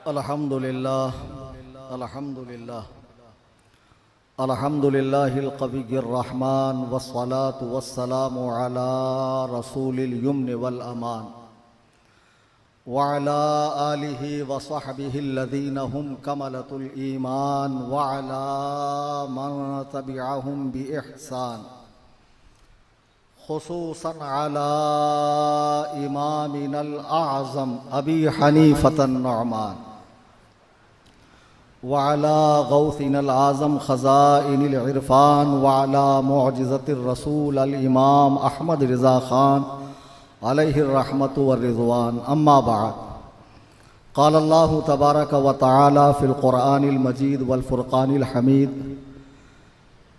الحمد لله الحمد لله الحمد لله القوي الرحمن والصلاة والسلام على رسول اليمن والأمان وعلى آله وصحبه الذين هم كملة الإيمان وعلى من تبعهم بإحسان خصوصا على إمامنا الأعظم أبي حنيفة النعمان وعلى غوثنا الأعظم خزائن العرفان وعلى معجزة الرسول الإمام أحمد رضا خان عليه الرحمة والرضوان. أما بعد، قال الله تبارك وتعالى في القرآن المجيد والفرقان الحميد: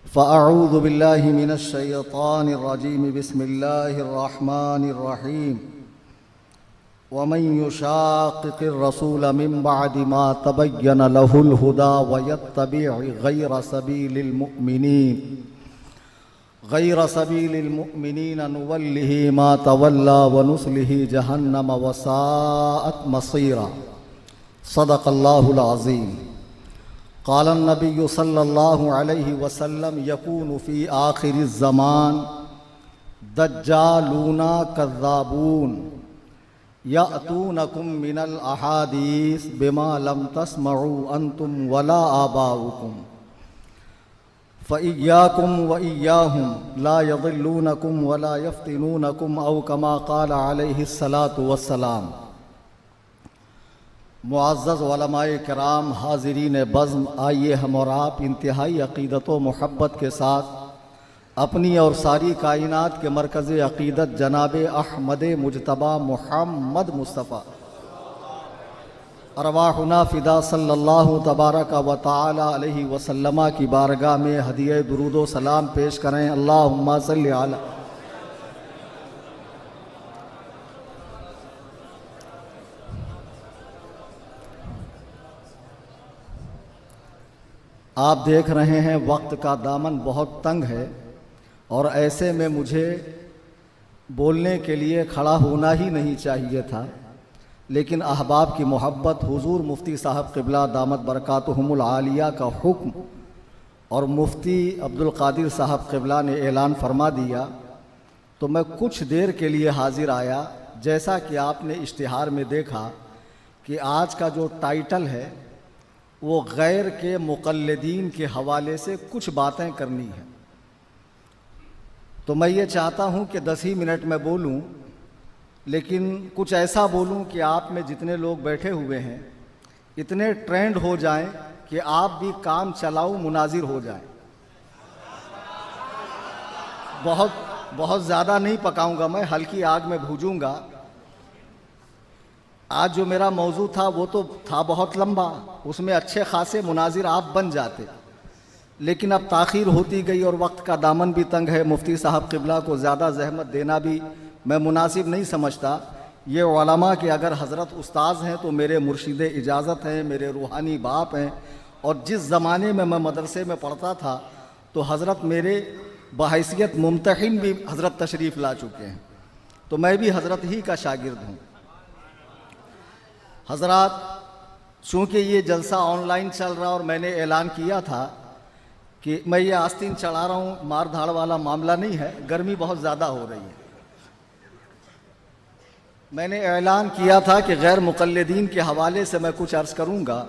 فأعوذ بالله من الشيطان الرجيم بسم الله الرحمن الرحيم ومن يشاقق الرسول من بعد ما تبين له الهدى ويتبع غير سبيل المؤمنين نوله ما تولى ونصله جهنم وساءت مصيرا. صدق الله العظيم. قال النبي صلى الله عليه وسلم: يكون في آخر الزمان دجالون كذابون يأتونكم من الأحاديث بما لم تسمعوا أنتم ولا آباؤكم فإياكم وإياهم لا يضلونكم ولا يفتنونكم أو كما قال عليه الصلاة والسلام. معزز علماء کرام، حاضرین بزم، آئیے ہم اور آپ انتہائی عقیدت و محبت کے ساتھ اپنی اور ساری کائنات کے مرکز عقیدت جناب احمد مجتبیٰ محمد مصطفیٰ ارواحنا فدا صلی اللہ تبارک و تعالی علیہ وسلم کی بارگاہ میں ہدیہ درود و سلام پیش کریں. اللہم صلی علی. آپ دیکھ رہے ہیں وقت کا دامن بہت تنگ ہے اور ایسے میں مجھے بولنے کے لیے کھڑا ہونا ہی نہیں چاہیے تھا، لیکن احباب کی محبت، حضور مفتی صاحب قبلہ دامت برکاتہم العالیہ کا حکم اور مفتی عبدالقادر صاحب قبلہ نے اعلان فرما دیا تو میں کچھ دیر کے لیے حاضر آیا. جیسا کہ آپ نے اشتہار میں دیکھا کہ آج کا جو ٹائٹل ہے وہ غیر کے مقلدین کے حوالے سے کچھ باتیں کرنی ہیں، تو میں یہ چاہتا ہوں کہ 10 ہی منٹ میں بولوں، لیکن کچھ ایسا بولوں کہ آپ میں جتنے لوگ بیٹھے ہوئے ہیں اتنے ٹرینڈ ہو جائیں کہ آپ بھی کام چلاؤ مناظر ہو جائیں. بہت زیادہ نہیں پکاؤں گا، میں ہلکی آگ میں بھونجوں گا. آج جو میرا موضوع تھا وہ تو تھا بہت لمبا، اس میں اچھے خاصے مناظر آپ بن جاتے، لیکن اب تاخیر ہوتی گئی اور وقت کا دامن بھی تنگ ہے. مفتی صاحب قبلہ کو زیادہ زحمت دینا بھی میں مناسب نہیں سمجھتا. یہ علماء کہ اگر حضرت استاذ ہیں تو میرے مرشد اجازت ہیں، میرے روحانی باپ ہیں، اور جس زمانے میں مدرسے میں پڑھتا تھا تو حضرت میرے بحیثیت ممتحن بھی حضرت تشریف لا چکے ہیں، تو میں بھی حضرت ہی کا شاگرد ہوں. حضرات، چونکہ یہ جلسہ آن لائن چل رہا اور میں نے اعلان کیا تھا کہ میں یہ آستین چڑھا رہا ہوں، مار دھاڑ والا معاملہ نہیں ہے، گرمی بہت زیادہ ہو رہی ہے. میں نے اعلان کیا تھا کہ غیر مقلدین کے حوالے سے میں کچھ عرض کروں گا.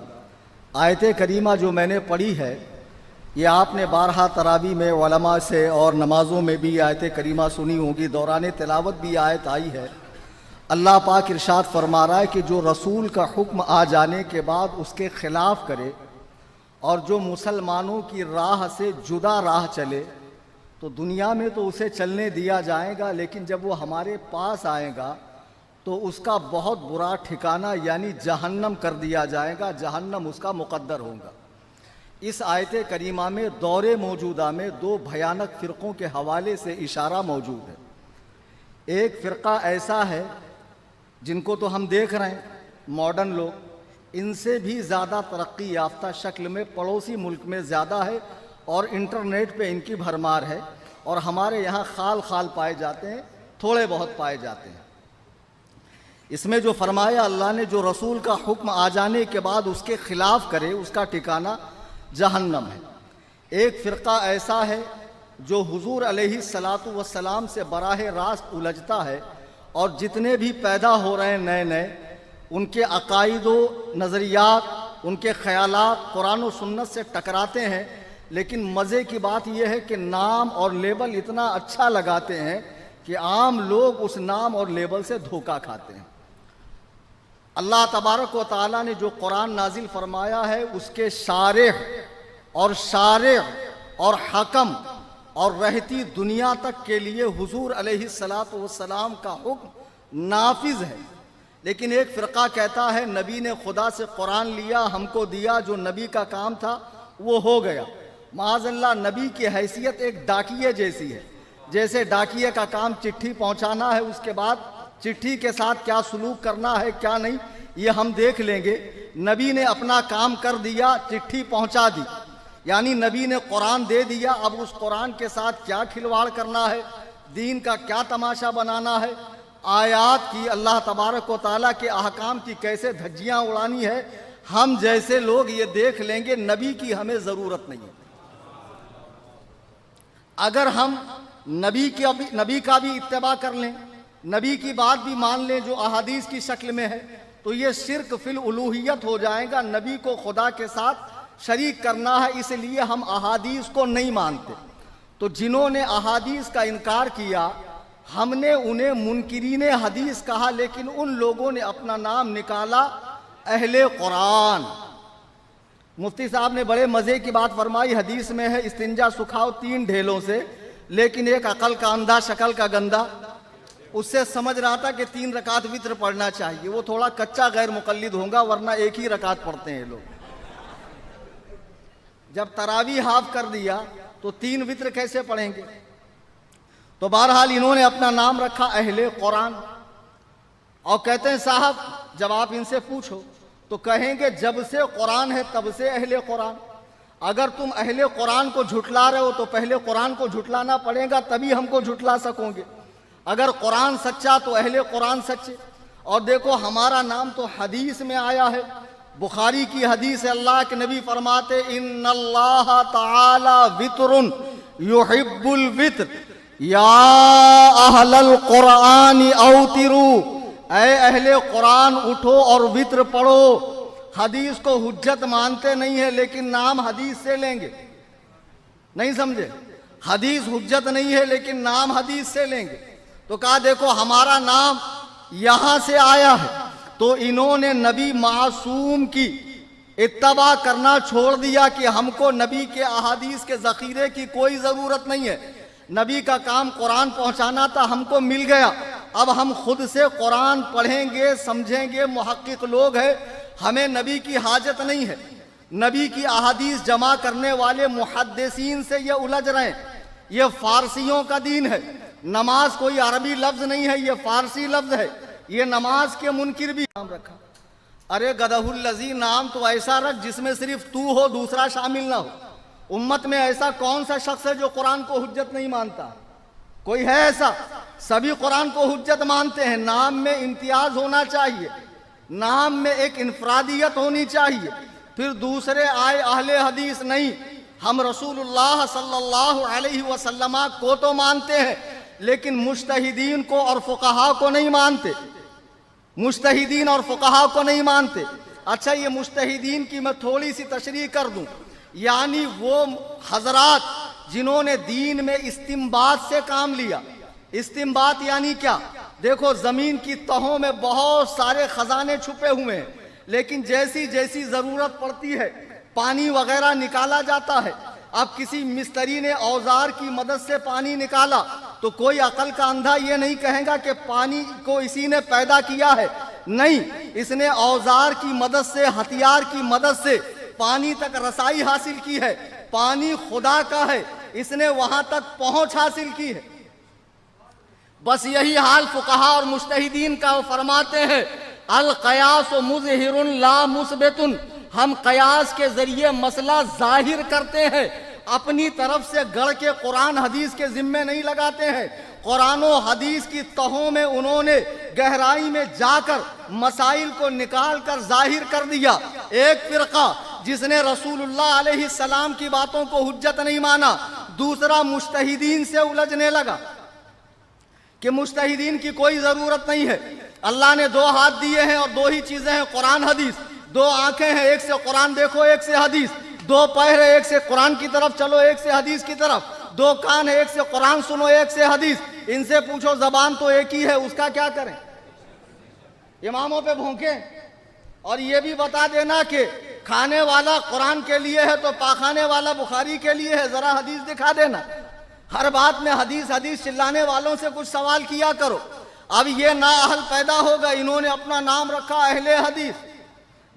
آیت کریمہ جو میں نے پڑھی ہے یہ آپ نے بارہا تراویح میں علماء سے اور نمازوں میں بھی آیت کریمہ سنی ہوگی، دوران تلاوت بھی آیت آئی ہے. اللہ پاک ارشاد فرما رہا ہے کہ جو رسول کا حکم آ جانے کے بعد اس کے خلاف کرے اور جو مسلمانوں کی راہ سے جدا راہ چلے تو دنیا میں تو اسے چلنے دیا جائے گا، لیکن جب وہ ہمارے پاس آئے گا تو اس کا بہت برا ٹھکانہ یعنی جہنم کر دیا جائے گا، جہنم اس کا مقدر ہوگا. اس آیت کریمہ میں دور موجودہ میں 2 بھیانک فرقوں کے حوالے سے اشارہ موجود ہے. ایک فرقہ ایسا ہے جن کو تو ہم دیکھ رہے ہیں ماڈرن لوگ، ان سے بھی زیادہ ترقی یافتہ شکل میں پڑوسی ملک میں زیادہ ہے اور انٹرنیٹ پہ ان کی بھرمار ہے، اور ہمارے یہاں خال خال پائے جاتے ہیں، تھوڑے بہت پائے جاتے ہیں. اس میں جو فرمایا اللہ نے، جو رسول کا حکم آ جانے کے بعد اس کے خلاف کرے اس کا ٹھکانہ جہنم ہے۔ ایک فرقہ ایسا ہے جو حضور علیہ الصلاۃ والسلام سے براہ راست الجھتا ہے، اور جتنے بھی پیدا ہو رہے ہیں نئے نئے، ان کے عقائد و نظریات، ان کے خیالات قرآن و سنت سے ٹکراتے ہیں، لیکن مزے کی بات یہ ہے کہ نام اور لیبل اتنا اچھا لگاتے ہیں کہ عام لوگ اس نام اور لیبل سے دھوکہ کھاتے ہیں۔ اللہ تبارک و تعالیٰ نے جو قرآن نازل فرمایا ہے، اس کے شارع اور حکم اور رہتی دنیا تک کے لیے حضور علیہ الصلاۃ والسلام کا حکم نافذ ہے۔ لیکن ایک فرقہ کہتا ہے نبی نے خدا سے قرآن لیا، ہم کو دیا، جو نبی کا کام تھا وہ ہو گیا۔ معاذ اللہ، نبی کی حیثیت ایک ڈاکیے جیسی ہے۔ جیسے ڈاکیے کا کام چٹھی پہنچانا ہے، اس کے بعد چٹھی کے ساتھ کیا سلوک کرنا ہے کیا نہیں یہ ہم دیکھ لیں گے۔ نبی نے اپنا کام کر دیا، چٹھی پہنچا دی، یعنی نبی نے قرآن دے دیا، اب اس قرآن کے ساتھ کیا کھلواڑ کرنا ہے، دین کا کیا تماشا بنانا ہے، آیات کی، اللہ تبارک و تعالیٰ کے احکام کی کیسے دھجیاں اڑانی ہے، ہم جیسے لوگ یہ دیکھ لیں گے۔ نبی کی ہمیں ضرورت نہیں ہے۔ اگر ہم نبی کا بھی اتباع کر لیں، نبی کی بات بھی مان لیں جو احادیث کی شکل میں ہے، تو یہ شرک فی الالوہیت ہو جائے گا۔ نبی کو خدا کے ساتھ شریک کرنا ہے، اس لیے ہم احادیث کو نہیں مانتے۔ تو جنہوں نے احادیث کا انکار کیا، ہم نے انہیں منکرین حدیث کہا، لیکن ان لوگوں نے اپنا نام نکالا اہل قرآن۔ مفتی صاحب نے بڑے مزے کی بات فرمائی، حدیث میں ہے استنجا سکھاؤ 3 ڈھیلوں سے، لیکن ایک عقل کا اندھا شکل کا گندا اس سے سمجھ رہا تھا کہ 3 رکعت وتر پڑھنا چاہیے۔ وہ تھوڑا کچا غیر مقلد ہوگا، ورنہ ایک ہی رکعت پڑھتے ہیں لوگ۔ جب تراویح ہاف کر دیا تو 3 وتر کیسے پڑھیں گے؟ تو بہرحال انہوں نے اپنا نام رکھا اہل قرآن، اور کہتے ہیں صاحب جب آپ ان سے پوچھو تو کہیں گے جب سے قرآن ہے تب سے اہل قرآن۔ اگر تم اہل قرآن کو جھٹلا رہے ہو تو پہلے قرآن کو جھٹلانا پڑے گا، تبھی ہم کو جھٹلا سکو گے۔ اگر قرآن سچا تو اہل قرآن سچے۔ اور دیکھو ہمارا نام تو حدیث میں آیا ہے، بخاری کی حدیث ہے، اللہ کے نبی فرماتے ان اللہ تعالی وتر یحب الوتر یا اہل القرآن اوتروا، اے اہل قرآن اٹھو اور وتر پڑھو۔ حدیث کو حجت مانتے نہیں ہے، لیکن نام حدیث سے لیں گے، نہیں سمجھے؟ حدیث حجت نہیں ہے لیکن نام حدیث سے لیں گے۔ تو کہا دیکھو ہمارا نام یہاں سے آیا ہے۔ تو انہوں نے نبی معصوم کی اتباع کرنا چھوڑ دیا کہ ہم کو نبی کے احادیث کے ذخیرے کی کوئی ضرورت نہیں ہے۔ نبی کا کام قرآن پہنچانا تھا، ہم کو مل گیا، اب ہم خود سے قرآن پڑھیں گے، سمجھیں گے، محقق لوگ ہیں، ہمیں نبی کی حاجت نہیں ہے۔ نبی کی احادیث جمع کرنے والے محدثین سے یہ الجھ رہے ہیں، یہ فارسیوں کا دین ہے، نماز کوئی عربی لفظ نہیں ہے، یہ فارسی لفظ ہے، یہ نماز کے منکر بھی نام رکھا۔ ارے گدھہ الذی، نام تو ایسا رکھ جس میں صرف تو ہو، دوسرا شامل نہ ہو۔ امت میں ایسا کون سا شخص ہے جو قرآن کو حجت نہیں مانتا؟ کوئی ہے ایسا؟ سبھی قرآن کو حجت مانتے ہیں۔ نام میں امتیاز ہونا چاہیے، نام میں ایک انفرادیت ہونی چاہیے۔ پھر دوسرے آئے اہل حدیث نہیں، ہم رسول اللہ صلی اللہ علیہ وسلم کو تو مانتے ہیں، لیکن مجتہدین کو اور فقہا کو نہیں مانتے، مجتہدین اور فقہا کو نہیں مانتے۔ اچھا یہ مجتہدین کی میں تھوڑی سی تشریح کر دوں، یعنی وہ حضرات جنہوں نے دین میں استنباط سے کام لیا۔ استنباط یعنی کیا؟ دیکھو زمین کی تہوں میں بہت سارے خزانے چھپے ہوئے ہیں، لیکن جیسی جیسی ضرورت پڑتی ہے پانی وغیرہ نکالا جاتا ہے۔ اب کسی مستری نے اوزار کی مدد سے پانی نکالا تو کوئی عقل کا اندھا یہ نہیں کہے گا کہ پانی کو اسی نے پیدا کیا ہے، نہیں، اس نے اوزار کی مدد سے، ہتھیار کی مدد سے پانی تک رسائی حاصل کی ہے۔ پانی خدا کا ہے، اس نے وہاں تک پہنچ حاصل کی ہے۔ بس یہی حال فقہا اور مجتہدین کا، وہ فرماتے ہیں القیاس مظہر لا مثبت، ہم قیاس کے ذریعے مسئلہ ظاہر کرتے ہیں، اپنی طرف سے گڑھ کے قرآن حدیث کے ذمے نہیں لگاتے ہیں۔ قرآن و حدیث کی تہوں میں انہوں نے گہرائی میں جا کر مسائل کو نکال کر ظاہر کر دیا۔ ایک فرقہ جس نے رسول اللہ علیہ السلام کی باتوں کو حجت نہیں مانا، دوسرا مجتہدین سے الجھنے لگا کہ مجتہدین کی کوئی ضرورت نہیں ہے، اللہ نے دو ہاتھ دیے ہیں اور دو ہی چیزیں ہیں، قرآن حدیث، دو آنکھیں ہیں، ایک سے قرآن دیکھو ایک سے حدیث، دو پیر ہیں، ایک سے قرآن کی طرف چلو ایک سے حدیث کی طرف، دو کان ہیں، ایک سے قرآن سنو ایک سے حدیث۔ ان سے پوچھو زبان تو ایک ہی ہے، اس کا کیا کریں؟ اماموں پہ بھونکیں اور یہ بھی بتا دینا کہ کھانے والا قرآن کے لیے ہے تو پاخانے والا بخاری کے لیے ہے، ذرا حدیث دکھا دینا۔ ہر بات میں حدیث حدیث چلانے والوں سے کچھ سوال کیا کرو۔ اب یہ نااہل پیدا ہوگا، انہوں نے اپنا نام رکھا اہل حدیث۔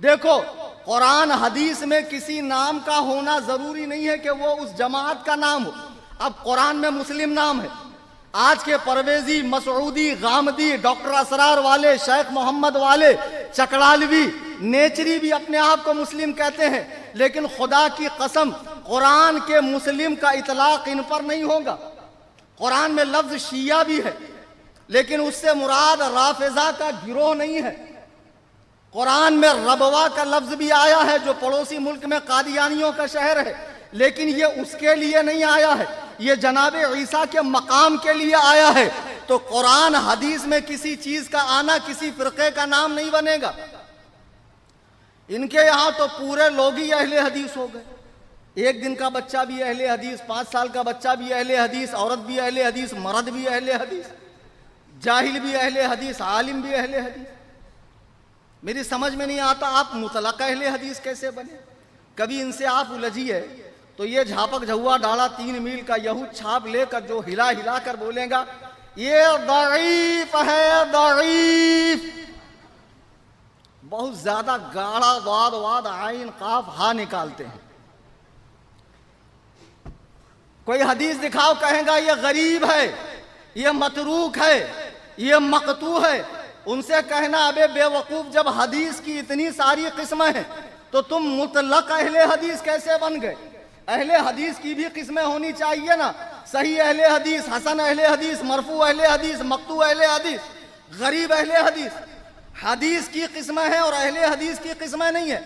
دیکھو، قرآن حدیث میں کسی نام کا ہونا ضروری نہیں ہے کہ وہ اس جماعت کا نام ہو۔ اب قرآن میں مسلم نام ہے، آج کے پرویزی، مسعودی، غامدی، ڈاکٹر اسرار والے، شیخ محمد والے، چکڑالوی، نیچری بھی اپنے آپ کو مسلم کہتے ہیں، لیکن خدا کی قسم قرآن کے مسلم کا اطلاق ان پر نہیں ہوگا۔ قرآن میں لفظ شیعہ بھی ہے، لیکن اس سے مراد رافضہ کا گروہ نہیں ہے۔ قرآن میں ربوہ کا لفظ بھی آیا ہے جو پڑوسی ملک میں قادیانیوں کا شہر ہے، لیکن یہ اس کے لیے نہیں آیا ہے، یہ جناب عیسیٰ کے مقام کے لیے آیا ہے۔ تو قرآن حدیث میں کسی چیز کا آنا کسی فرقے کا نام نہیں بنے گا۔ ان کے یہاں تو پورے لوگ ہی اہل حدیث ہو گئے، ایک دن کا بچہ بھی اہل حدیث، 5 سال کا بچہ بھی اہل حدیث، عورت بھی اہل حدیث، مرد بھی اہل حدیث، جاہل بھی اہل حدیث، عالم بھی اہل حدیث۔ میری سمجھ میں نہیں آتا آپ مطلق اہل حدیث کیسے بنے؟ کبھی ان سے آپ الجھیے تو یہ جھاپک جھوا ڈالا 3 میل کا یہود چھاپ لے کر جو ہلا ہلا کر بولیں گا یہ ضعیف ہے، ضعیف، بہت زیادہ گاڑھا واد عین قاف ہا نکالتے ہیں۔ کوئی حدیث دکھاؤ کہیں گا یہ غریب ہے، یہ متروک ہے، یہ مقطوع ہے۔ ان سے کہنا ابے بے وقوف، جب حدیث کی اتنی ساری قسمیں ہیں تو تم مطلق اہل حدیث کیسے بن گئے؟ اہل حدیث کی بھی قسمیں ہونی چاہیے نا، صحیح اہل حدیث، حسن اہل حدیث، مرفوع اہل حدیث، مقطوع اہل حدیث، غریب اہل حدیث۔ حدیث کی قسمیں ہیں اور اہل حدیث کی قسمیں نہیں ہیں۔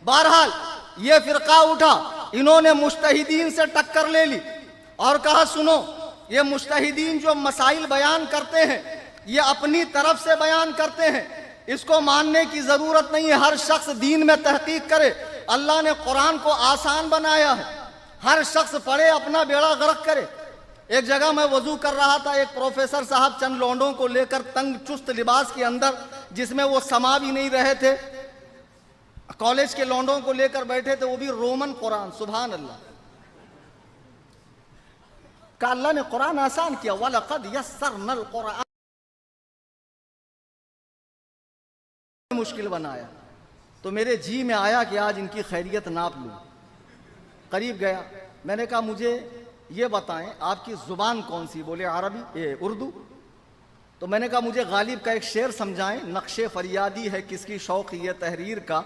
بہرحال یہ فرقہ اٹھا، انہوں نے مجتہدین سے ٹکر لے لی اور کہا سنو، یہ مجتہدین جو مسائل بیان کرتے ہیں یہ اپنی طرف سے بیان کرتے ہیں، اس کو ماننے کی ضرورت نہیں ہے۔ ہر شخص دین میں تحقیق کرے، اللہ نے قرآن کو آسان بنایا ہے، ہر شخص پڑھے، اپنا بیڑا غرق کرے۔ ایک جگہ میں وضو کر رہا تھا، ایک پروفیسر صاحب چند لونڈوں کو لے کر تنگ چست لباس کے اندر، جس میں وہ سما بھی نہیں رہے تھے، کالج کے لونڈوں کو لے کر بیٹھے تھے، وہ بھی رومن قرآن، سبحان اللہ۔ کہ اللہ نے قرآن آسان کیا، وَلَقَدْ يَسَّرْنَا الْقُرْآنَ، مشکل بنایا۔ تو میرے جی میں آیا کہ آج ان کی خیریت ناپ لوں۔ قریب گیا، میں نے کہا مجھے یہ بتائیں آپ کی زبان کون سی؟ بولے عربی، اردو۔ تو میں نے کہا مجھے غالب کا ایک شعر سمجھائیں، نقش فریادی ہے کس کی شوق یہ تحریر کا،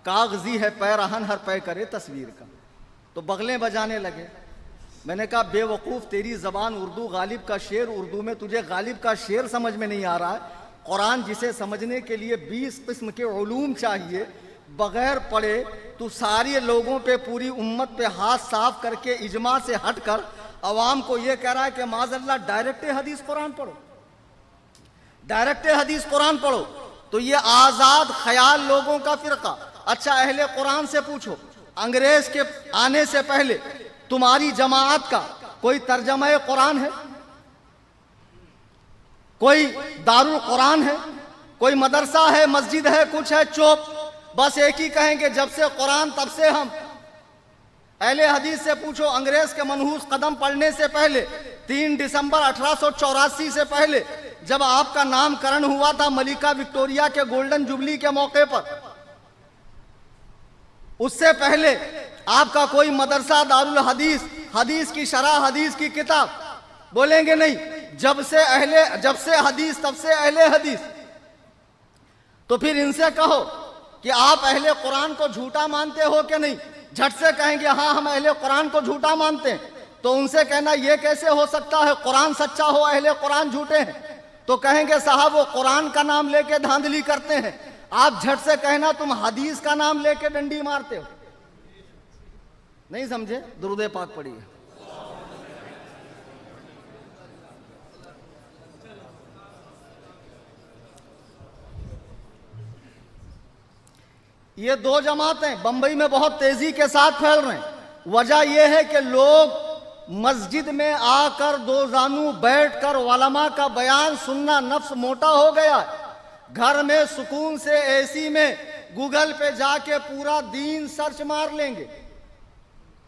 کاغذی ہے پیرہن ہر پے کرے تصویر کا۔ تو بغلیں بجانے لگے۔ میں نے کہا بے وقوف، تیری زبان اردو، غالب کا شعر اردو میں، تجھے غالب کا شعر سمجھ میں نہیں آ رہا ہے؟ قرآن جسے سمجھنے کے لیے 20 قسم کے علوم چاہیے، بغیر پڑھے تو سارے لوگوں پہ، پوری امت پہ ہاتھ صاف کر کے اجماع سے ہٹ کر عوام کو یہ کہہ رہا ہے کہ معاذ اللہ ڈائریکٹ حدیث قرآن پڑھو، ڈائریکٹ حدیث قرآن پڑھو۔ تو یہ آزاد خیال لوگوں کا فرقہ۔ اچھا اہل قرآن سے پوچھو، انگریز کے آنے سے پہلے تمہاری جماعت کا کوئی ترجمہ قرآن ہے؟ کوئی دارالقرآن ہے؟ کوئی مدرسہ ہے، مسجد ہے، کچھ ہے؟ چوپ، بس ایک ہی کہیں گے جب سے قرآن تب سے ہم۔ اہل حدیث سے پوچھو، انگریز کے منحوس قدم پڑنے سے پہلے 3 دسمبر 1884 سے پہلے جب آپ کا نام کرن ہوا تھا ملکہ وکٹوریہ کے گولڈن جوبلی کے موقع پر، اس سے پہلے آپ کا کوئی مدرسہ، دارالحدیث، حدیث کی شرح، حدیث کی کتاب؟ بولیں گے نہیں، جب سے حدیث تب سے اہل حدیث۔ تو پھر ان سے کہو کہ آپ اہل قرآن کو جھوٹا مانتے ہو کہ نہیں؟ جھٹ سے کہیں گے ہاں ہم اہل قرآن کو جھوٹا مانتے ہیں۔ تو ان سے کہنا یہ کیسے ہو سکتا ہے، قرآن سچا ہو اہل قرآن جھوٹے ہیں؟ تو کہیں گے صاحب وہ قرآن کا نام لے کے دھاندلی کرتے ہیں، آپ جھٹ سے کہنا تم حدیث کا نام لے کے ڈنڈی مارتے ہو۔ نہیں سمجھے؟ درود پاک پڑھیے۔ یہ دو جماعتیں بمبئی میں بہت تیزی کے ساتھ پھیل رہے ہیں، وجہ یہ ہے کہ لوگ مسجد میں آ کر دو زانو بیٹھ کر علماء کا بیان سننا نفس موٹا ہو گیا ہے۔ گھر میں سکون سے اے سی میں گوگل پہ جا کے پورا دین سرچ مار لیں گے۔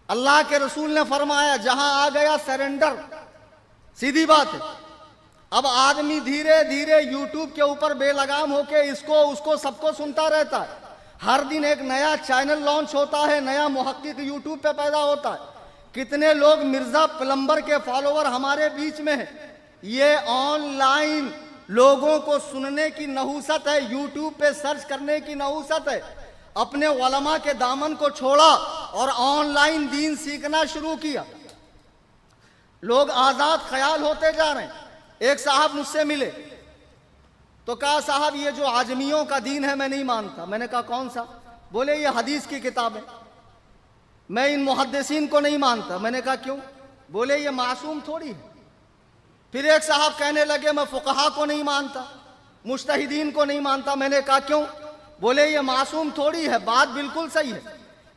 اللہ کے رسول نے فرمایا جہاں آ گیا سرنڈر، سیدھی بات ہے۔ اب آدمی دھیرے دھیرے یوٹیوب کے اوپر بے لگام ہو کے اس کو سب کو سنتا رہتا ہے۔ ہر دن ایک نیا چینل لانچ ہوتا ہے، نیا محقق یوٹیوب پہ پیدا ہوتا ہے۔ کتنے لوگ مرزا پلمبر کے فالوور ہمارے بیچ میں ہیں۔ یہ آن لائن لوگوں کو سننے کی نحوست ہے، یوٹیوب پہ سرچ کرنے کی نحوست ہے۔ اپنے علماء کے دامن کو چھوڑا اور آن لائن دین سیکھنا شروع کیا۔ لوگ آزاد خیال ہوتے جا رہے ہیں۔ ایک صاحب مجھ سے ملے تو کہا صاحب یہ جو عجمیوں کا دین ہے میں نہیں مانتا۔ میں نے کہا کون سا؟ بولے یہ حدیث کی کتاب ہے، میں ان محدثین کو نہیں مانتا۔ میں نے کہا کیوں؟ بولے یہ معصوم تھوڑی ہے۔ پھر ایک صاحب کہنے لگے میں فقہا کو نہیں مانتا، مجتہدین کو نہیں مانتا۔ میں نے کہا کیوں؟ بولے یہ معصوم تھوڑی ہے۔ بات بالکل صحیح ہے،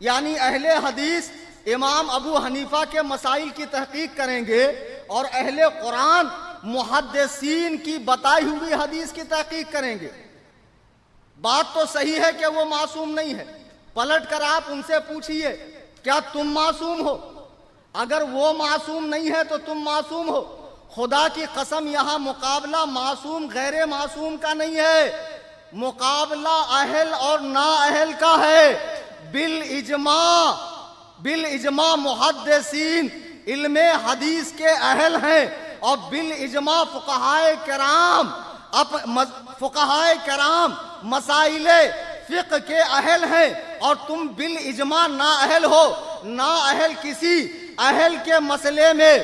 یعنی اہل حدیث امام ابو حنیفہ کے مسائل کی تحقیق کریں گے اور اہل قرآن محدثین کی بتائی ہوئی حدیث کی تحقیق کریں گے۔ بات تو صحیح ہے کہ وہ معصوم نہیں ہے۔ پلٹ کر آپ ان سے پوچھئے کیا تم معصوم ہو؟ اگر وہ معصوم نہیں ہے تو تم معصوم ہو۔ خدا کی قسم یہاں مقابلہ معصوم غیر معصوم کا نہیں ہے، مقابلہ اہل اور نا اہل کا ہے۔ بالاجماع محدثین علم حدیث کے اہل ہیں اور بالاجماع فقہائے کرام مسائل فقہ کے اہل ہیں، اور تم بالاجماع نا اہل ہو۔ نا اہل کسی اہل کے مسئلے میں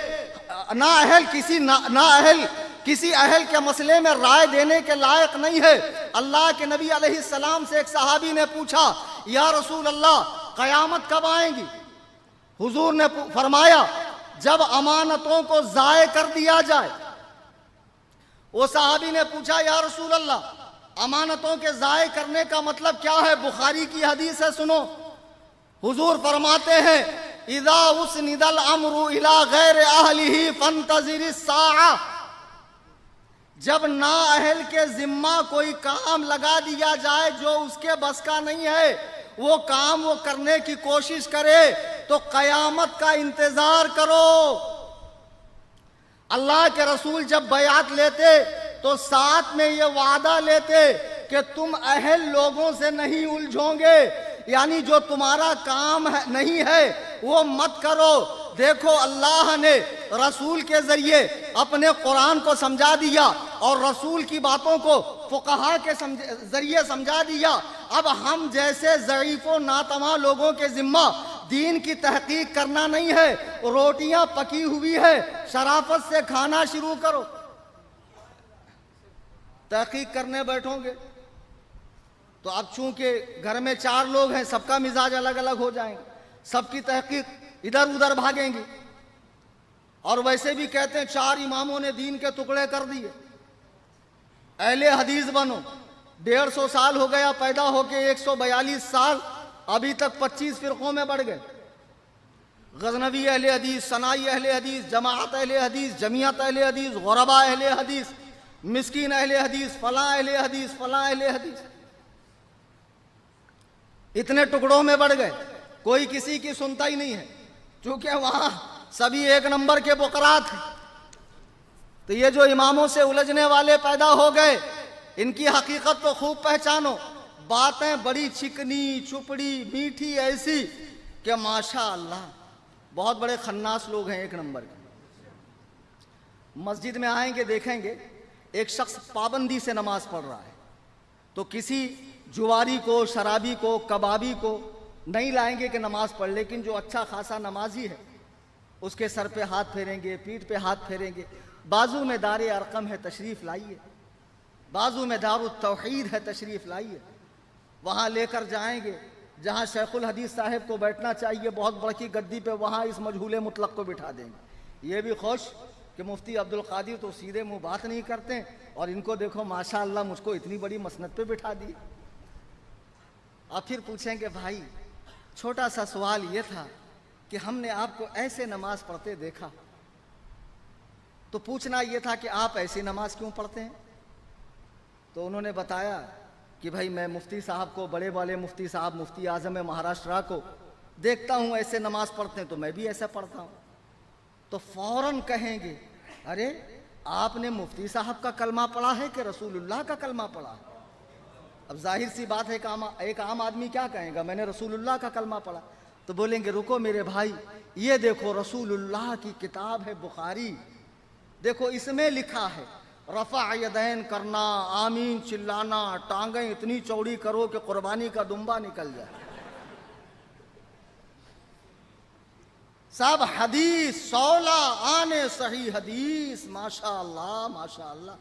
کسی اہل کے مسئلے میں رائے دینے کے لائق نہیں ہے۔ اللہ کے نبی علیہ السلام سے ایک صحابی نے پوچھا یا رسول اللہ قیامت کب آئیں گی؟ حضور نے فرمایا جب امانتوں کو ضائع کر دیا جائے۔ وہ صحابی نے پوچھا یا رسول اللہ امانتوں کے ضائع کرنے کا مطلب کیا ہے؟ بخاری کی حدیث ہے، سنو۔ حضور فرماتے ہیں اذا اسند الامر الى غیر اہلہ فانتظر الساعہ، جب نا اہل کے ذمہ کوئی کام لگا دیا جائے جو اس کے بس کا نہیں ہے، وہ کام وہ کرنے کی کوشش کرے تو قیامت کا انتظار کرو۔ اللہ کے رسول جب بیعت لیتے تو ساتھ میں یہ وعدہ لیتے کہ تم اہل لوگوں سے نہیں الجھو گے، یعنی جو تمہارا کام نہیں ہے وہ مت کرو۔ دیکھو اللہ نے رسول کے ذریعے اپنے قرآن کو سمجھا دیا اور رسول کی باتوں کو فقہا کے ذریعے سمجھا دیا۔ اب ہم جیسے ضعیف و ناتواں لوگوں کے ذمہ دین کی تحقیق کرنا نہیں ہے۔ روٹیاں پکی ہوئی ہے، شرافت سے کھانا شروع کرو۔ تحقیق کرنے بیٹھو گے تو اب چونکہ گھر میں 4 لوگ ہیں، سب کا مزاج الگ الگ ہو جائیں گے، سب کی تحقیق ادھر ادھر بھاگیں گے۔ اور ویسے بھی کہتے ہیں 4 اماموں نے دین کے ٹکڑے کر دیے، اہل حدیث بنو۔ 150 سال ہو گیا پیدا ہو کے، 142 سال، ابھی تک 25 فرقوں میں بڑھ گئے۔ غزنوی اہل حدیث، صنائی اہل حدیث، جماعت اہل حدیث، جمعیت اہل حدیث، غربا اہل حدیث، مسکین اہل حدیث، فلاں اہل حدیث، فلاں اہل حدیث، اتنے ٹکڑوں میں بڑھ گئے، کوئی کسی کی سنتا ہی نہیں ہے، چونکہ وہاں سبھی ایک نمبر کے بقرات ہیں۔ تو یہ جو اماموں سے الجھنے والے پیدا ہو گئے، ان کی حقیقت تو خوب پہچانو۔ باتیں بڑی چکنی چپڑی میٹھی ایسی کہ ماشاءاللہ بہت بڑے خناس لوگ ہیں، ایک نمبر کے۔ مسجد میں آئیں گے دیکھیں گے ایک شخص پابندی سے نماز پڑھ رہا ہے، تو کسی جواری کو، شرابی کو، کبابی کو نہیں لائیں گے کہ نماز پڑھ، لیکن جو اچھا خاصا نمازی ہے اس کے سر پہ ہاتھ پھیریں گے، پیٹھ پہ ہاتھ پھیریں گے. بازو میں دار ارقم ہے، تشریف لائیے. بازو میں دار التوحید ہے، تشریف لائیے. وہاں لے کر جائیں گے جہاں شیخ الحدیث صاحب کو بیٹھنا چاہیے بہت بڑی گدی پہ، وہاں اس مجہول مطلق کو بٹھا دیں گے. یہ بھی خوش کہ مفتی عبد القادر تو سیدھے منہ بات نہیں کرتے، اور ان کو دیکھو ماشاءاللہ مجھ کو اتنی بڑی مسند پہ بٹھا دی. اور پھر پوچھیں گے بھائی چھوٹا سا سوال یہ تھا کہ ہم نے آپ کو ایسے نماز پڑھتے دیکھا، تو پوچھنا یہ تھا کہ آپ ایسی نماز کیوں پڑھتے ہیں؟ تو انہوں نے بتایا کہ بھائی میں مفتی صاحب کو، بڑے والے مفتی صاحب، مفتی اعظم مہاراشٹرا کو دیکھتا ہوں ایسے نماز پڑھتے ہیں تو میں بھی ایسا پڑھتا ہوں. تو فوراً کہیں گے ارے آپ نے مفتی صاحب کا کلمہ پڑھا ہے کہ رسول اللہ کا کلمہ پڑھا ہے؟ اب ظاہر سی بات ہے کہ ایک عام آدمی کیا کہے گا، میں نے رسول اللہ کا کلمہ پڑھا. تو بولیں گے رکو میرے بھائی، یہ دیکھو رسول اللہ کی کتاب ہے بخاری، دیکھو اس میں لکھا ہے رفع یدین کرنا، آمین چلانا، ٹانگیں اتنی چوڑی کرو کہ قربانی کا دمبا نکل جائے. سب حدیث 16 آنے صحیح حدیث، ماشاءاللہ ماشاءاللہ.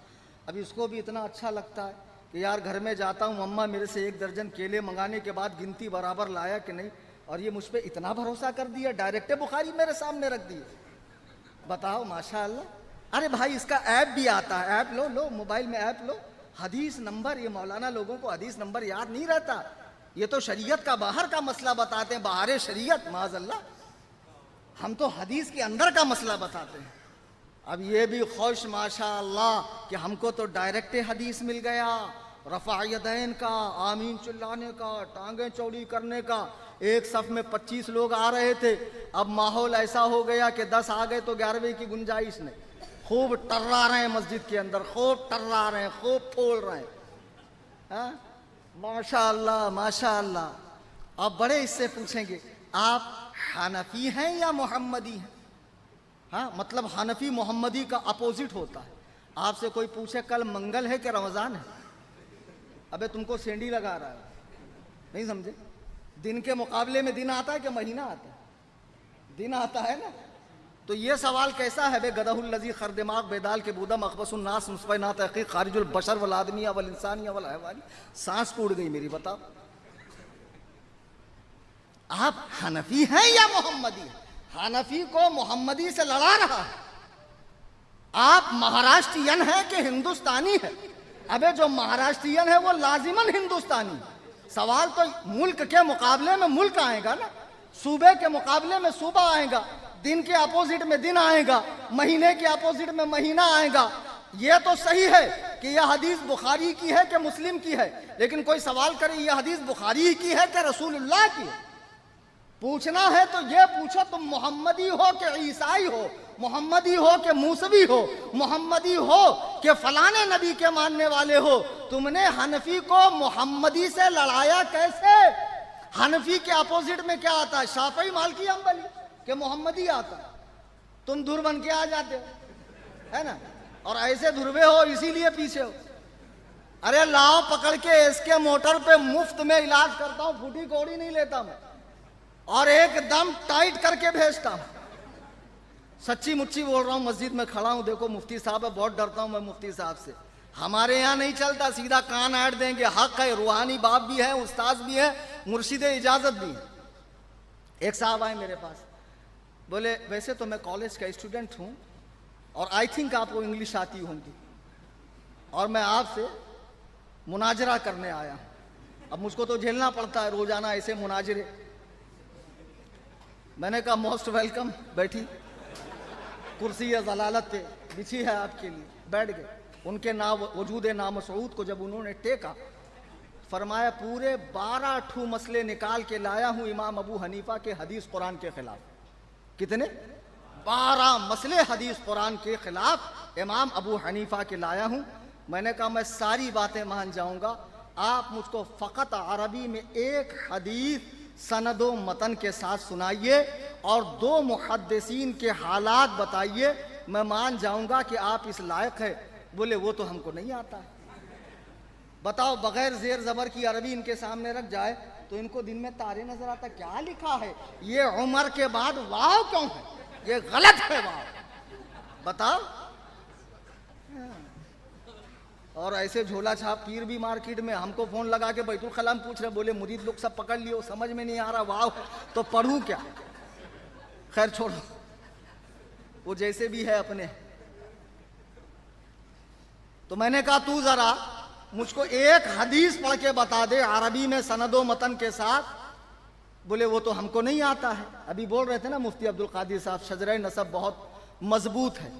اب اس کو بھی اتنا اچھا لگتا ہے کہ یار گھر میں جاتا ہوں، اماں میرے سے 1 درجن کیلے منگانے کے بعد گنتی برابر لایا کہ نہیں، اور یہ مجھ پہ اتنا بھروسہ کر دیا، ڈائریکٹ بخاری میرے سامنے رکھ دی. بتاؤ ماشاءاللہ. ارے بھائی اس کا ایپ بھی آتا ہے، ایپ لو موبائل میں ایپ لو، حدیث نمبر. یہ مولانا لوگوں کو حدیث نمبر یاد نہیں رہتا، یہ تو شریعت کا باہر کا مسئلہ بتاتے ہیں، باہر شریعت معاذ اللہ. ہم تو حدیث کے اندر کا مسئلہ بتاتے ہیں. اب یہ بھی خوش ماشاءاللہ کہ ہم کو تو ڈائریکٹ حدیث مل گیا، رفع یدین کا، آمین چلانے کا، ٹانگیں چوڑی کرنے کا. ایک صف میں 25 لوگ آ رہے تھے، اب ماحول ایسا ہو گیا کہ 10 آ گئے تو 11ویں کی گنجائش نہیں. خوب ٹرا رہے ہیں مسجد کے اندر، خوب ٹرا رہے ہیں، خوب پھول رہے ہیں. ماشاءاللہ ماشاءاللہ. اب بڑے اس سے پوچھیں گے آپ حنفی ہیں یا محمدی ہیں؟ ہاں مطلب حنفی محمدی کا اپوزٹ ہوتا ہے. آپ سے کوئی پوچھے کل منگل ہے کہ رمضان ہے، ابے تم کو سینڈی لگا رہا ہے. نہیں سمجھے؟ دن کے مقابلے میں دن آتا ہے کہ مہینہ آتا ہے؟ دن آتا ہے نا. تو یہ سوال کیسا ہے بے گدہ الذی خردماغ بیدال کے بودا مخبص الناس مصفی نا تحقیق خارج البشر والآدمیہ والانسانیہ والحیوانی. سانس ٹوٹ گئی میری. بتاؤ آپ حنفی ہیں یا محمدی ہیں؟ حنفی کو محمدی سے لڑا رہا ہے. آپ مہاراشٹرین ہیں کہ ہندوستانی ہے؟ ابے جو مہاراشٹرین ہے وہ لازماً ہندوستانی. سوال تو ملک کے مقابلے میں ملک آئے گا نا، صوبے کے مقابلے میں صوبہ آئے گا، دن کے اپوزٹ میں دن آئے گا، مہینے کے اپوزٹ میں مہینہ آئے گا. یہ تو صحیح ہے کہ یہ حدیث بخاری کی ہے کہ مسلم کی ہے، لیکن کوئی سوال کرے یہ حدیث بخاری کی ہے کہ رسول اللہ کی ہے. پوچھنا ہے تو یہ پوچھو تم محمدی ہو کہ عیسائی ہو، محمدی ہو کہ موسوی ہو، محمدی ہو کہ فلانے نبی کے ماننے والے ہو. تم نے حنفی کو محمدی سے لڑایا کیسے؟ حنفی کے اپوزٹ میں کیا آتا ہے؟ شافعی مالکی حنبلی کہ محمدی آتا ہے. تم دھر بن کے آ جاتے ہو ہے نا، اور ایسے دھروے ہو اسی لیے پیچھے ہو. ارے لاؤ پکڑ کے اس کے موٹر پہ مفت میں علاج کرتا ہوں، پھوٹی کوڑی نہیں لیتا میں، اور ایک دم ٹائٹ کر کے بھیجتا ہوں. سچی مچی بول رہا ہوں، مسجد میں کھڑا ہوں، دیکھو مفتی صاحب ہے، بہت ڈرتا ہوں میں مفتی صاحب سے. ہمارے یہاں نہیں چلتا، سیدھا کان ایڈ دیں گے. حق ہے، روحانی باپ بھی ہے، استاذ بھی ہے، مرشد اجازت بھی ہے. ایک صاحب آئے میرے پاس، بولے ویسے تو میں کالج کا اسٹوڈنٹ ہوں اور آئی تھنک آپ کو انگلش آتی ہوں گی، اور میں آپ سے مناظرہ کرنے آیا ہوں. اب مجھ کو تو جھیلنا پڑتا ہے روزانہ ایسے مناظرے. میں نے کہا موسٹ ویلکم، بیٹھی، کرسی ضلالت پہ بچھی ہے آپ کے لیے. بیٹھ گئے. ان کے وجود نامسعود کو جب انہوں نے ٹیکا، فرمایا پورے 12 مسئلے نکال کے لایا ہوں امام ابو حنیفہ کے حدیث قرآن کے خلاف. کتنے؟ 12 مسئلے حدیث قرآن کے خلاف امام ابو حنیفہ کے لایا ہوں. میں نے کہا میں ساری باتیں مان جاؤں گا، آپ مجھ کو فقط عربی میں ایک حدیث سند و متن کے ساتھ سنائیے اور 2 محدثین کے حالات بتائیے، میں مان جاؤں گا کہ آپ اس لائق ہے. بولے وہ تو ہم کو نہیں آتا ہے. بتاؤ بغیر زیر زبر کی عربی ان کے سامنے رکھ جائے تو ان کو دن میں تارے نظر آتا. کیا لکھا ہے یہ؟ عمر کے بعد واو کیوں ہے؟ یہ غلط ہے بات، بتاؤ۔ اور ایسے جھولا چھاپ پیر بھی مارکیٹ میں ہم کو فون لگا کے بیت الخلا میں پوچھ رہے، بولے مرید لوگ سب پکڑ لیو، سمجھ میں نہیں آ رہا، واو تو پڑھوں کیا؟ خیر چھوڑو، وہ جیسے بھی ہے اپنے۔ تو میں نے کہا تو ذرا مجھ کو ایک حدیث پڑھ کے بتا دے عربی میں سند و متن کے ساتھ۔ بولے وہ تو ہم کو نہیں آتا ہے۔ ابھی بول رہے تھے نا مفتی عبد القادر صاحب، شجرہ نسب بہت مضبوط ہے۔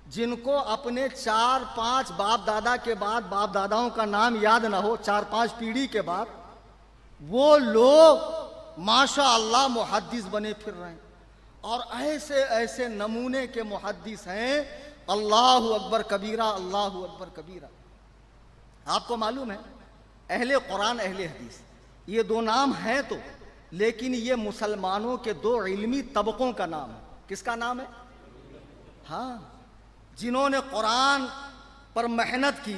جن کو اپنے 4-5 باپ دادا کے بعد باپ داداؤں کا نام یاد نہ ہو، 4-5 پیڑھی کے بعد، وہ لوگ ماشاء اللہ محدث بنے پھر رہے ہیں، اور ایسے ایسے نمونے کے محدث ہیں، اللہ اکبر کبیرہ، اللہ اکبر کبیرہ۔ آپ کو معلوم ہے اہل قرآن اہل حدیث یہ دو نام ہیں تو، لیکن یہ مسلمانوں کے دو علمی طبقوں کا نام ہے۔ کس کا نام ہے؟ ہاں، جنہوں نے قرآن پر محنت کی،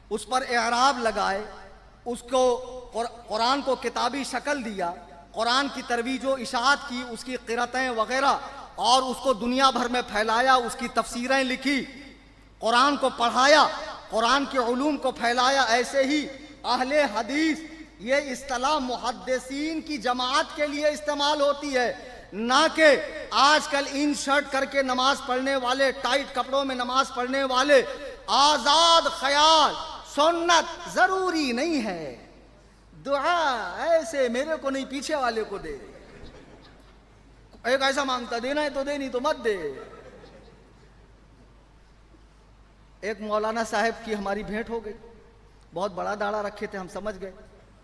اس پر اعراب لگائے، اس کو قرآن کو کتابی شکل دیا، قرآن کی ترویج و اشاعت کی، اس کی قرأتیں وغیرہ، اور اس کو دنیا بھر میں پھیلایا، اس کی تفسیریں لکھی، قرآن کو پڑھایا، قرآن کے علوم کو پھیلایا۔ ایسے ہی اہل حدیث، یہ اصطلاح محدثین کی جماعت کے لیے استعمال ہوتی ہے، نہ کہ آج کل ان شرٹ کر کے نماز پڑھنے والے، ٹائٹ کپڑوں میں نماز پڑھنے والے۔ آزاد خیال، سنت ضروری نہیں ہے، دعا ایسے میرے کو نہیں پیچھے والے کو دے، ایک ایسا مانگتا دینا ہے تو دے، نہیں تو مت دے۔ ایک مولانا صاحب کی ہماری بھیٹ ہو گئی، بہت بڑا داڑھا رکھے تھے، ہم سمجھ گئے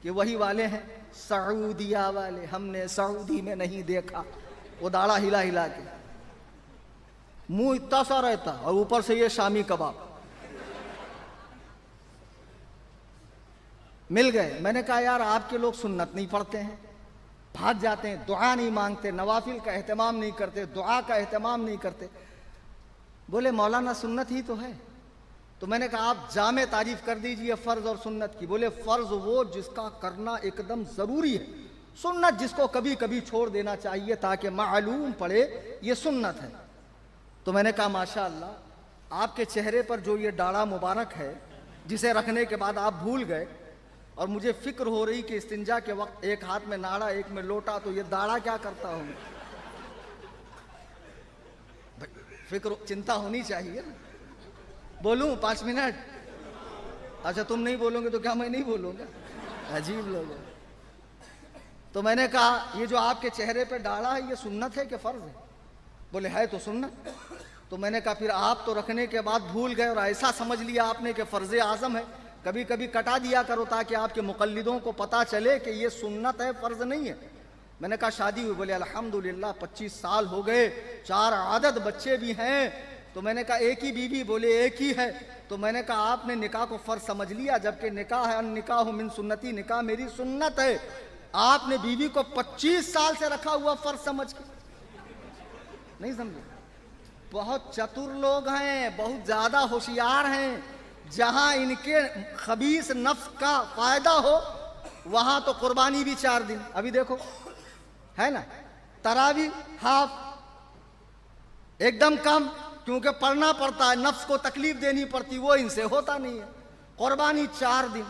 کہ وہی والے ہیں سعودیہ والے، ہم نے سعودی میں نہیں دیکھا۔ وہ داڑھا ہلا ہلا کے، منہ اتنا سا رہتا اور اوپر سے یہ شامی کباب۔ مل گئے، میں نے کہا یار آپ کے لوگ سنت نہیں پڑھتے ہیں، بھاگ جاتے ہیں، دعا نہیں مانگتے، نوافل کا اہتمام نہیں کرتے، دعا کا اہتمام نہیں کرتے۔ بولے مولانا سنت ہی تو ہے۔ تو میں نے کہا آپ جامع تعریف کر دیجئے فرض اور سنت کی۔ بولے فرض وہ جس کا کرنا ایک دم ضروری ہے، سنت جس کو کبھی کبھی چھوڑ دینا چاہیے تاکہ معلوم پڑے یہ سنت ہے۔ تو میں نے کہا ماشاءاللہ آپ کے چہرے پر جو یہ ڈاڑھا مبارک ہے، جسے رکھنے کے بعد آپ بھول گئے، اور مجھے فکر ہو رہی کہ استنجا کے وقت ایک ہاتھ میں ناڑا ایک میں لوٹا، تو یہ داڑھا کیا کرتا ہوں؟ فکر چنتا ہونی چاہیے نا۔ بولوں 5 منٹ؟ اچھا تم نہیں بولو گے تو کیا میں نہیں بولوں گا؟ عجیب لوگ ہیں۔ تو میں نے کہا یہ جو آپ کے چہرے پہ ڈاڑھا ہے یہ سنت ہے کہ فرض ہے؟ بولے ہے تو سنت۔ تو میں نے کہا پھر آپ تو رکھنے کے بعد بھول گئے اور ایسا سمجھ لیا آپ نے کہ فرض اعظم ہے، کبھی کبھی کٹا دیا کرو تاکہ آپ کے مقلدوں کو پتا چلے کہ یہ سنت ہے، فرض نہیں ہے۔ میں نے کہا شادی ہوئی؟ بولے الحمدللہ 25 سال ہو گئے، 4 عدد بچے بھی ہیں۔ تو میں نے کہا ایک ہی بیوی؟ بولے ایک ہی ہے۔ تو میں نے کہا آپ نے نکاح کو فرض سمجھ لیا، جبکہ نکاح ہے النکاح من سنتی، نکاح میری سنت ہے۔ آپ نے بیوی کو 25 سال سے رکھا ہوا فرض سمجھ کے نہیں سمجھے۔ بہت چتر لوگ ہیں، بہت زیادہ ہوشیار ہیں، جہاں ان کے خبیث نفس کا فائدہ ہو وہاں تو قربانی بھی 4 دن۔ ابھی دیکھو ہے نا، تراوی ہاف، ایک دم کم، کیونکہ پڑھنا پڑتا ہے، نفس کو تکلیف دینی پڑتی، وہ ان سے ہوتا نہیں ہے۔ قربانی 4 دن،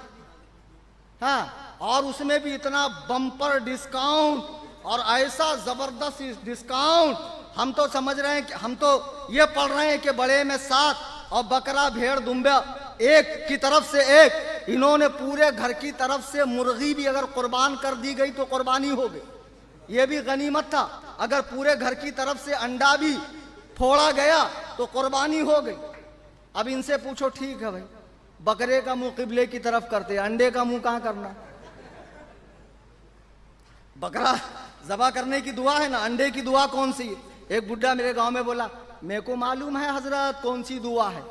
ہاں، اور اس میں بھی اتنا بمپر ڈسکاؤنٹ اور ایسا زبردست ڈسکاؤنٹ۔ ہم تو سمجھ رہے ہیں کہ ہم تو یہ پڑھ رہے ہیں کہ بڑے میں 7 اور بکرا بھیڑ دمبا ایک کی طرف سے ایک، انہوں نے پورے گھر کی طرف سے مرغی بھی اگر قربان کر دی گئی تو قربانی ہو گئی، یہ بھی غنیمت تھا۔ اگر پورے گھر کی طرف سے انڈا بھی پھوڑا گیا تو قربانی ہو گئی۔ اب ان سے پوچھو ٹھیک ہے بھائی، بکرے کا منہ قبلے کی طرف کرتے، انڈے کا منہ کہاں کرنا؟ بکرا ذبح کرنے کی دعا ہے نا، انڈے کی دعا کون سی ہے؟ ایک بڈھا میرے گاؤں میں بولا میرے کو معلوم ہے حضرت کون سی دعا ہے۔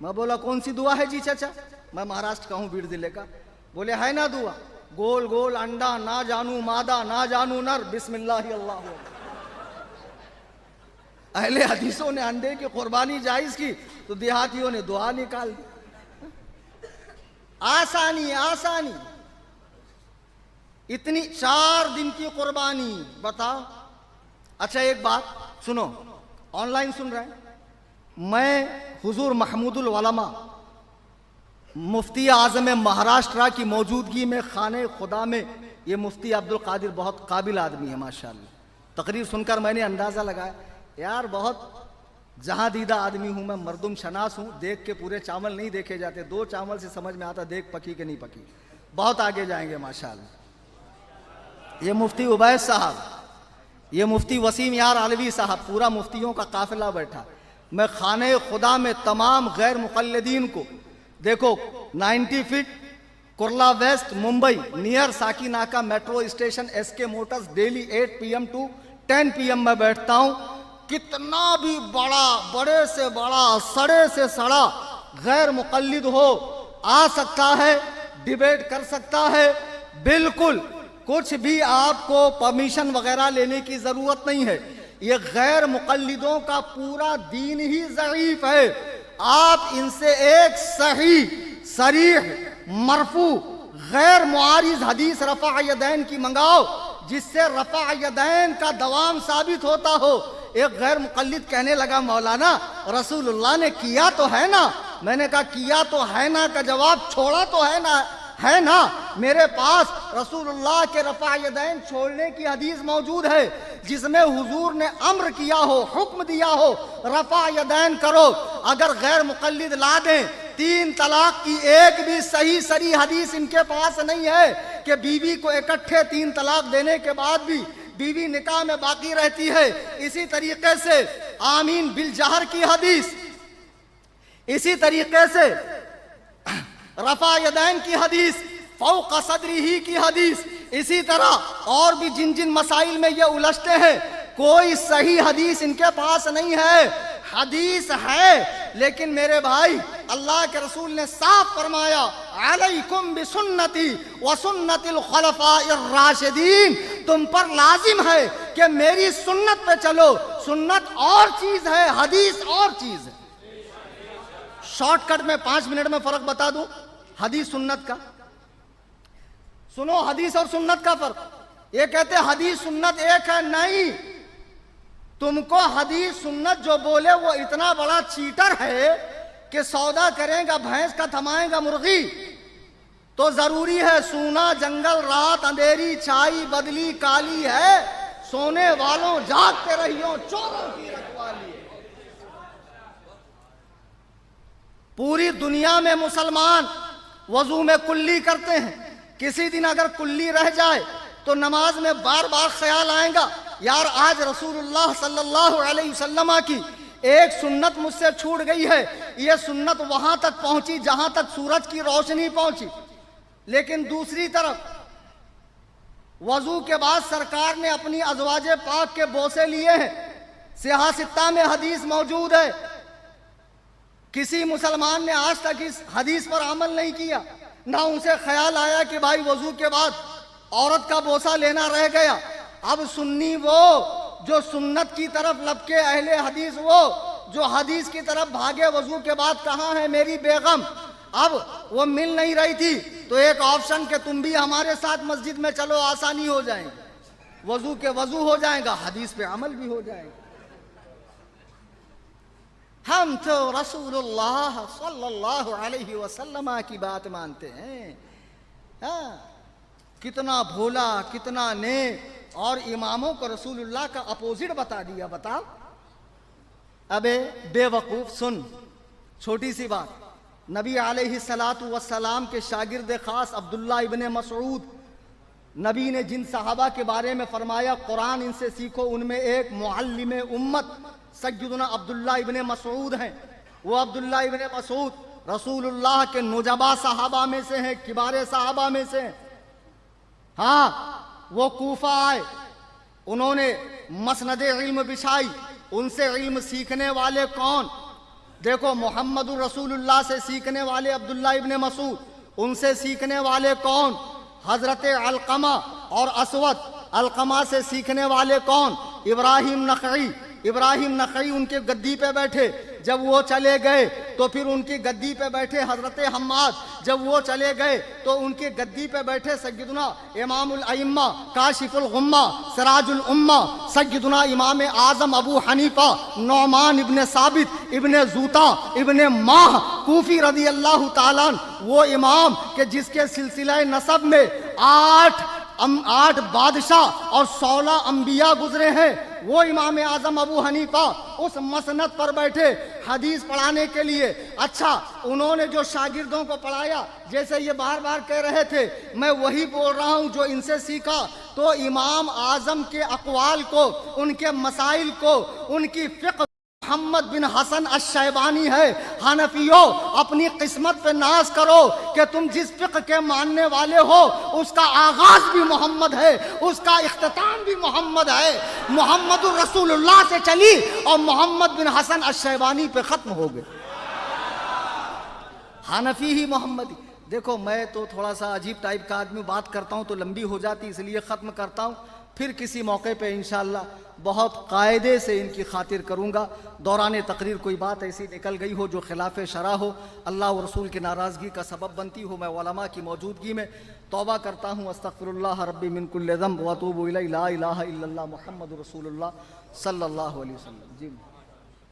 میں بولا کون سی دعا ہے جی چچا؟ میں مہاراشٹر کا ہوں، بیڑ ضلع کا۔ بولے ہے نا دعا، گول گول انڈا، نہ جانو مادہ نہ جانو نر، بسم اللہ اللہ۔ اہل حدیثوں نے انڈے کی قربانی جائز کی تو دیہاتیوں نے دعا نکال دی۔ آسانی آسانی، اتنی 4 دن کی قربانی، بتاؤ اچھا ایک بات سنو، آن لائن سن رہے ہیں، میں حضور محمود العلماء مفتی اعظم مہاراشٹرا کی موجودگی میں خانہ خدا میں، یہ مفتی عبد القادر بہت قابل آدمی ہے ماشاءاللہ، تقریر سن کر میں نے اندازہ لگایا یار بہت جہاں دیدہ آدمی ہوں میں، مردم شناس ہوں، دیکھ کے پورے چاول نہیں دیکھے جاتے، 2 چاول سے سمجھ میں آتا دیکھ پکی کہ نہیں پکی، بہت آگے جائیں گے ماشاءاللہ۔ یہ مفتی عبید صاحب، یہ مفتی وسیم یار علوی صاحب، پورا مفتیوں کا قافلہ بیٹھا۔ میں خانہ خدا میں تمام غیر مقلدین کو، دیکھو 90 foot Kurla west Mumbai near Saki Naka metro station S K motors, daily 8 PM to 10 PM میں بیٹھتا ہوں، کتنا بھی بڑا، بڑے سے بڑا، سڑے سے سڑا غیر مقلد ہو آ سکتا ہے، ڈیبیٹ کر سکتا ہے، بالکل کچھ بھی آپ کو پرمیشن وغیرہ لینے کی ضرورت نہیں ہے۔ یہ غیر مقلدوں کا پورا دین ہی ضعیف ہے، آپ ان سے ایک صحیح صریح مرفوع غیر معارض حدیث رفع یدین کی منگاؤ، جس سے رفع یدین کا دوام ثابت ہوتا ہو۔ ایک غیر مقلد کہنے لگا مولانا رسول اللہ نے کیا تو ہے نا، میں نے کہا کیا تو ہے نا کا جواب چھوڑا تو ہے نا، میرے پاس رسول اللہ کے رفع یدین چھوڑنے کی حدیث موجود ہے جس میں حضور نے امر کیا ہو، حکم دیا ہو رفع یدین کرو۔ اگر غیر مقلد لا دیں 3 طلاق کی ایک بھی صحیح صریح حدیث ان کے پاس نہیں ہے کہ بیوی کو اکٹھے 3 طلاق دینے کے بعد بھی بیوی نکاح میں باقی رہتی ہے۔ اسی طریقے سے آمین بالجہر کی حدیث، اسی طریقے سے رفع یدین کی حدیث، فوق صدرہ کی حدیث، اسی طرح اور بھی جن جن مسائل میں یہ الجھتے ہیں کوئی صحیح حدیث ان کے پاس نہیں ہے۔ حدیث ہے لیکن میرے بھائی اللہ کے رسول نے صاف فرمایا علیکم بسنتی وسنت الخلفاء الراشدین، تم پر لازم ہے کہ میری سنت پہ چلو۔ سنت اور چیز ہے، حدیث اور چیز ہے۔ شارٹ کٹ میں 5 منٹ میں فرق بتا دوں حدیث سنت کا۔ سنو حدیث اور سنت کا فرق، یہ کہتے ہیں حدیث سنت ایک ہے، نہیں، تم کو حدیث سنت جو بولے وہ اتنا بڑا چیٹر ہے کہ سودا کریں گا بھینس کا تھمائیں گا مرغی، تو ضروری ہے سونا جنگل رات اندھیری چھائی بدلی کالی ہے، سونے والوں جاگتے رہیو چوروں کی رکھوالی۔ پوری دنیا میں مسلمان وضو میں کلی کرتے ہیں، کسی دن اگر کلی رہ جائے تو نماز میں بار بار خیال آئے گا یار آج رسول اللہ صلی اللہ علیہ وسلم کی ایک سنت مجھ سے چھوٹ گئی ہے، یہ سنت وہاں تک پہنچی جہاں تک سورج کی روشنی پہنچی۔ لیکن دوسری طرف وضو کے بعد سرکار نے اپنی ازواج پاک کے بوسے لیے ہیں، صحیح ستہ میں حدیث موجود ہے، کسی مسلمان نے آج تک اس حدیث پر عمل نہیں کیا، نہ اسے خیال آیا کہ بھائی وضو کے بعد عورت کا بوسہ لینا رہ گیا۔ اب سنی وہ جو سنت کی طرف لپکے، اہل حدیث وہ جو حدیث کی طرف بھاگے، وضو کے بعد کہاں ہے میری بیگم؟ اب وہ مل نہیں رہی تھی تو ایک آپشن کہ تم بھی ہمارے ساتھ مسجد میں چلو، آسانی ہو جائیں گی، وضو کے وضو ہو جائے گا، حدیث پہ عمل بھی ہو جائے گا۔ ہم تو رسول اللہ صلی اللہ علیہ وسلم کی بات مانتے ہیں، کتنا بھولا کتنا نیک، اور اماموں کو رسول اللہ کا اپوزٹ بتا دیا۔ بتاؤ ابے بے وقوف، سن چھوٹی سی بات، نبی علیہ السلام کے شاگرد خاص عبداللہ ابن مسعود، نبی نے جن صحابہ کے بارے میں فرمایا قرآن ان سے سیکھو، ان میں ایک معلم امت سیدنا عبداللہ ابن مسعود ہیں۔ وہ عبداللہ ابن مسعود رسول اللہ کے نجبا صحابہ میں سے ہیں، کبار صحابہ میں سے ہیں۔ ہاں وہ کوفہ آئے، انہوں نے مسند علم بچھائی، ان سے علم سیکھنے والے کون؟ دیکھو محمد رسول اللہ سے سیکھنے والے عبداللہ ابن مسعود، ان سے سیکھنے والے کون؟ حضرت علقمہ اور اسود۔ علقمہ سے سیکھنے والے کون؟ ابراہیم نخعی۔ ابراہیم نخعی ان کے گدی پہ بیٹھے، جب وہ چلے گئے تو پھر ان کی گدی پہ بیٹھے حضرت حماد، جب وہ چلے گئے تو ان کی گدی پہ بیٹھے سیدنا امام الائمہ کاشف الغمہ سراج الامہ سیدنا امام اعظم ابو حنیفہ نعمان ابن ثابت ابن زوتا ابن ماہ کوفی رضی اللہ تعالیٰ عنہ، وہ امام کہ جس کے سلسلہ نسب میں 8 بادشاہ اور 16 انبیاء گزرے ہیں، وہ امام اعظم ابو حنیفہ اس مسند پر بیٹھے حدیث پڑھانے کے لیے۔ اچھا، انہوں نے جو شاگردوں کو پڑھایا، جیسے یہ بار بار کہہ رہے تھے، میں وہی بول رہا ہوں جو ان سے سیکھا، تو امام اعظم کے اقوال کو، ان کے مسائل کو، ان کی فقہ محمد بن حسن الشیبانی ہے۔ حنفیوں، اپنی قسمت پہ ناز کرو کہ تم جس فقہ کے ماننے والے ہو اس کا آغاز بھی محمد ہے، اس کا اختتام بھی محمد ہے۔ محمد الرسول اللہ سے چلی اور محمد بن حسن الشیبانی پہ ختم ہو گئے۔ حنفی ہی محمدی۔ دیکھو، میں تو تھوڑا سا عجیب ٹائپ کا آدمی، بات کرتا ہوں تو لمبی ہو جاتی، اس لیے ختم کرتا ہوں، پھر کسی موقع پہ انشاءاللہ بہت قاعدے سے ان کی خاطر کروں گا۔ دوران تقریر کوئی بات ایسی نکل گئی ہو جو خلاف شرع ہو، اللہ و رسول کی ناراضگی کا سبب بنتی ہو، میں علماء کی موجودگی میں توبہ کرتا ہوں۔ استغفر اللہ ربی من کل ذنب واتوب الیہ، لا الہ الا اللہ محمد رسول اللہ صلی اللہ علیہ وسلم۔ جی